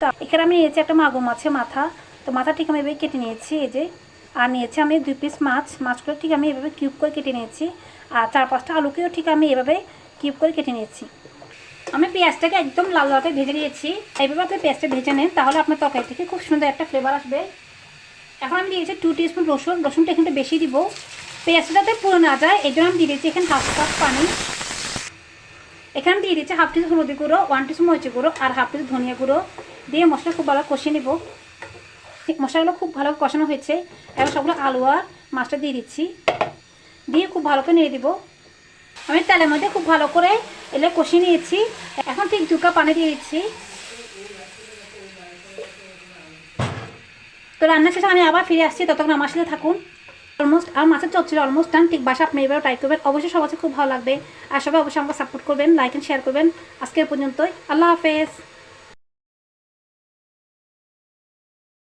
তো এখানে আমি নিয়েছি একটা মাগুর মাছের মাথা। তো মাথা ঠিক আমি এভাবে কেটে নিয়েছি, এই যে। আর নিয়েছি আমি 2 পিস মাছগুলো ঠিক আমি এভাবে কিউব করে কেটে নিয়েছি। আর 4-5টা আলুকেও ঠিক আমি এভাবে কিউব করে কেটে নিয়েছি। আমি পেঁয়াজটাকে একদম লাল লালতে ভেজে নিয়েছি। এইভাবে আপনি পেঁয়াজটা ভেজে নেন, তাহলে আপনার তরকারি থেকে খুব সুন্দর একটা ফ্লেভার আসবে। এখন আমি দিয়েছি 2 টিস্পুন রসুনটা এখানে বেশি দিব, পেঁয়াজটা যাতে পুড়ে না যায়, এই জন্য আমি দিয়ে দিচ্ছি এখানে 1/2 কাপ পানি। এখানে দিয়ে দিচ্ছি 1/2 টিস্পুন হলুদ গুঁড়ো, 1 টিস্পুন মরিচ গুঁড়ো আর 1/2 টিস্পুন ধনিয়া গুঁড়ো দিয়ে মশলা খুব ভালো কষিয়ে নেব। মশলাগুলো খুব ভালো কষানো হয়েছে। এবার সবগুলো আলু আর মাছটা দিয়ে দিচ্ছি, দিয়ে খুব ভালো করে নেড়ে দিব। আমি তেলের মধ্যে খুব ভালো করে এলে কষিয়ে নিয়েছি। এখন ঠিক 2 কাপ পানি দিয়ে দিচ্ছি। তো রান্না শেষে আমি আবার ফিরে আসছি, ততক্ষণ আমার সাথে থাকুন। আর মাছের চচ্চড়ি অলমোস্ট ডান। ঠিক বাসা আপনি এবার ট্রাই করবেন, অবশ্যই সবার খুব ভালো লাগবে। আর সবাই অবশ্যই আমাকে সাপোর্ট করবেন, লাইক এন্ড শেয়ার করবেন। আজকের পর্যন্তই, আল্লাহ হাফেজ।